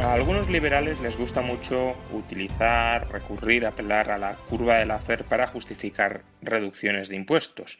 A algunos liberales les gusta mucho utilizar, recurrir, apelar a la curva de Laffer para justificar reducciones de impuestos.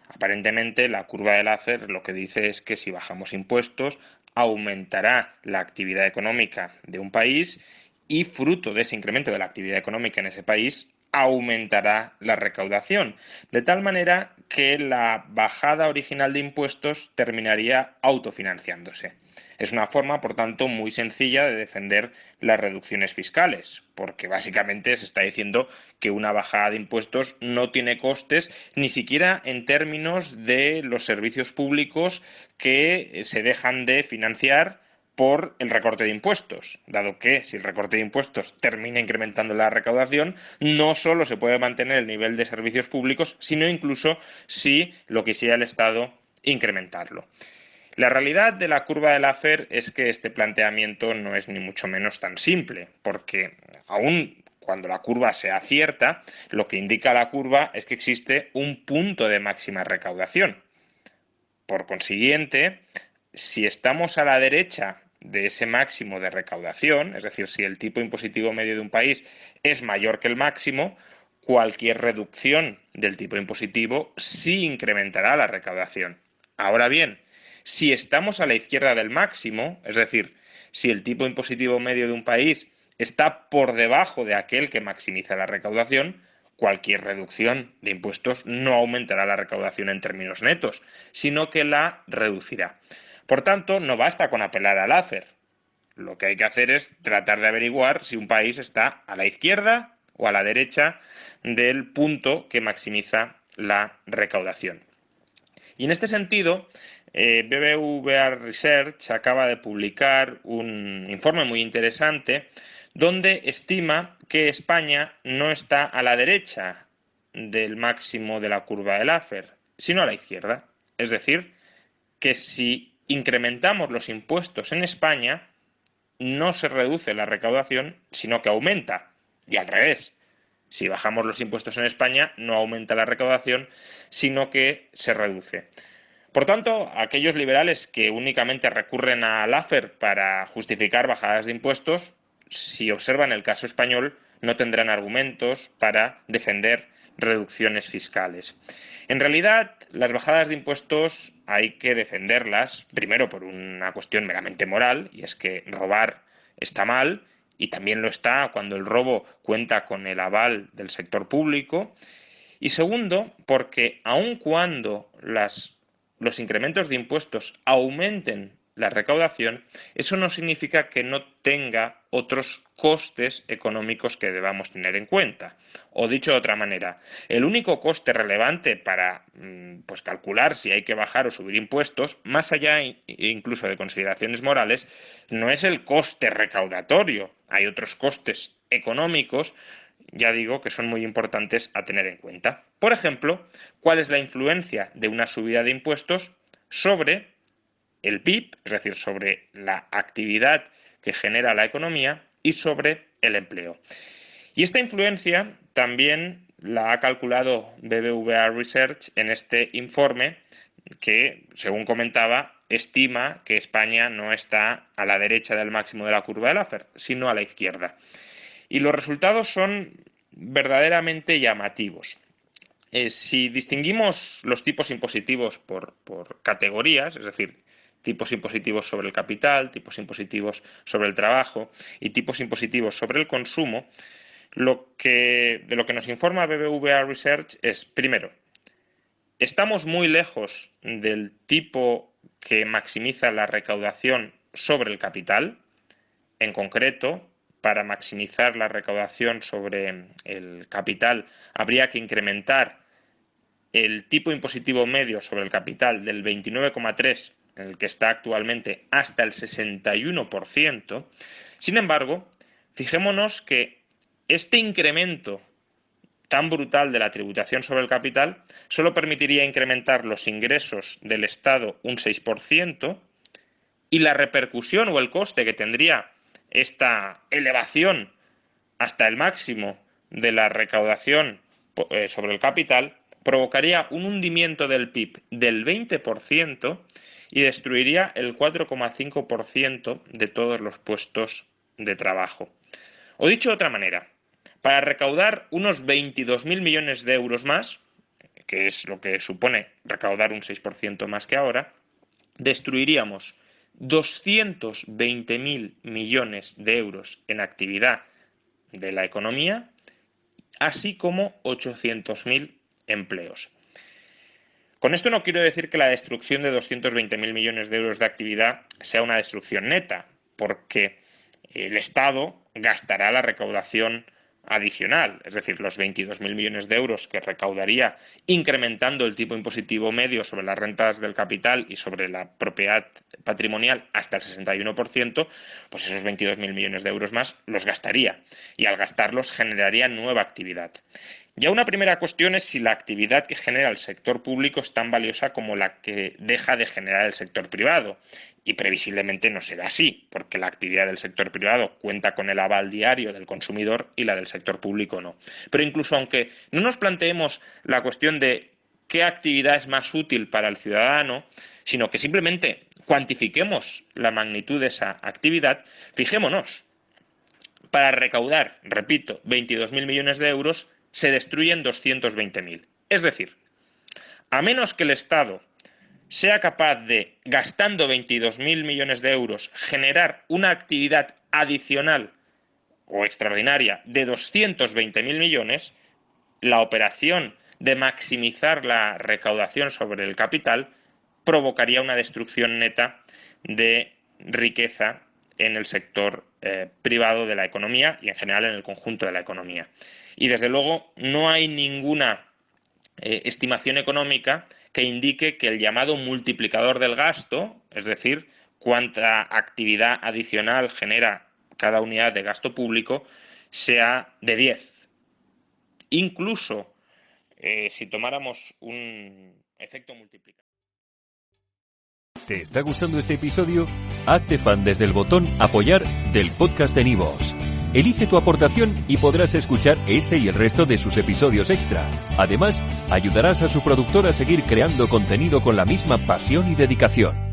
Aparentemente, la curva de Laffer lo que dice es que si bajamos impuestos, aumentará la actividad económica de un país y, fruto de ese incremento de la actividad económica en ese país, aumentará la recaudación, de tal manera que la bajada original de impuestos terminaría autofinanciándose. Es una forma, por tanto, muy sencilla de defender las reducciones fiscales, porque básicamente se está diciendo que una bajada de impuestos no tiene costes ni siquiera en términos de los servicios públicos que se dejan de financiar por el recorte de impuestos, dado que si el recorte de impuestos termina incrementando la recaudación, no solo se puede mantener el nivel de servicios públicos, sino incluso si lo quisiera el Estado incrementarlo. La realidad de la curva de Laffer es que este planteamiento no es ni mucho menos tan simple, porque aún cuando la curva se acierta, lo que indica la curva es que existe un punto de máxima recaudación. Por consiguiente, si estamos a la derecha de ese máximo de recaudación, es decir, si el tipo impositivo medio de un país es mayor que el máximo, cualquier reducción del tipo impositivo sí incrementará la recaudación. Ahora bien, si estamos a la izquierda del máximo, es decir, si el tipo impositivo medio de un país está por debajo de aquel que maximiza la recaudación, cualquier reducción de impuestos no aumentará la recaudación en términos netos, sino que la reducirá. Por tanto, no basta con apelar al Laffer. Lo que hay que hacer es tratar de averiguar si un país está a la izquierda o a la derecha del punto que maximiza la recaudación. Y en este sentido, BBVA Research acaba de publicar un informe muy interesante donde estima que España no está a la derecha del máximo de la curva de Laffer, sino a la izquierda. Es decir, que si incrementamos los impuestos en España, no se reduce la recaudación, sino que aumenta. Y al revés, si bajamos los impuestos en España, no aumenta la recaudación, sino que se reduce. Por tanto, aquellos liberales que únicamente recurren a Laffer para justificar bajadas de impuestos, si observan el caso español, no tendrán argumentos para defender reducciones fiscales. En realidad, las bajadas de impuestos hay que defenderlas, primero por una cuestión meramente moral, y es que robar está mal, y también lo está cuando el robo cuenta con el aval del sector público, y segundo, porque aun cuando los incrementos de impuestos aumenten la recaudación, eso no significa que no tenga otros costes económicos que debamos tener en cuenta. O dicho de otra manera, el único coste relevante para pues calcular si hay que bajar o subir impuestos, más allá incluso de consideraciones morales, no es el coste recaudatorio. Hay otros costes económicos, ya digo, que son muy importantes a tener en cuenta. Por ejemplo, ¿cuál es la influencia de una subida de impuestos sobre el PIB, es decir, sobre la actividad que genera la economía y sobre el empleo? Y esta influencia también la ha calculado BBVA Research en este informe que, según comentaba, estima que España no está a la derecha del máximo de la curva de Laffer, sino a la izquierda. Y los resultados son verdaderamente llamativos. Si distinguimos los tipos impositivos por categorías, es decir, tipos impositivos sobre el capital, tipos impositivos sobre el trabajo y tipos impositivos sobre el consumo, de lo que nos informa BBVA Research es, primero, estamos muy lejos del tipo que maximiza la recaudación sobre el capital. En concreto, para maximizar la recaudación sobre el capital, habría que incrementar el tipo impositivo medio sobre el capital del 29,3%, en el que está actualmente, hasta el 61%. Sin embargo, fijémonos que este incremento tan brutal de la tributación sobre el capital solo permitiría incrementar los ingresos del Estado un 6%, y la repercusión o el coste que tendría esta elevación hasta el máximo de la recaudación sobre el capital provocaría un hundimiento del PIB del 20% y destruiría el 4,5% de todos los puestos de trabajo. O dicho de otra manera, para recaudar unos 22.000 millones de euros más, que es lo que supone recaudar un 6% más que ahora, destruiríamos 220.000 millones de euros en actividad de la economía, así como 800.000 empleos. Con esto no quiero decir que la destrucción de 220.000 millones de euros de actividad sea una destrucción neta, porque el Estado gastará la recaudación adicional, es decir, los 22.000 millones de euros que recaudaría incrementando el tipo impositivo medio sobre las rentas del capital y sobre la propiedad patrimonial hasta el 61%, pues esos 22.000 millones de euros más los gastaría y al gastarlos generaría nueva actividad. Ya una primera cuestión es si la actividad que genera el sector público es tan valiosa como la que deja de generar el sector privado. Y previsiblemente no será así, porque la actividad del sector privado cuenta con el aval diario del consumidor y la del sector público no. Pero incluso aunque no nos planteemos la cuestión de qué actividad es más útil para el ciudadano, sino que simplemente cuantifiquemos la magnitud de esa actividad, fijémonos, para recaudar, repito, 22.000 millones de euros, se destruyen 220.000. Es decir, a menos que el Estado sea capaz de, gastando 22.000 millones de euros, generar una actividad adicional o extraordinaria de 220.000 millones, la operación de maximizar la recaudación sobre el capital provocaría una destrucción neta de riqueza en el sector privado de la economía y en general en el conjunto de la economía. Y desde luego no hay ninguna estimación económica que indique que el llamado multiplicador del gasto, es decir, cuánta actividad adicional genera cada unidad de gasto público, sea de 10. Incluso si tomáramos un efecto multiplicador. ¿Te está gustando este episodio? Hazte fan desde el botón Apoyar del podcast de Nivos. Elige tu aportación y podrás escuchar este y el resto de sus episodios extra. Además, ayudarás a su productor a seguir creando contenido con la misma pasión y dedicación.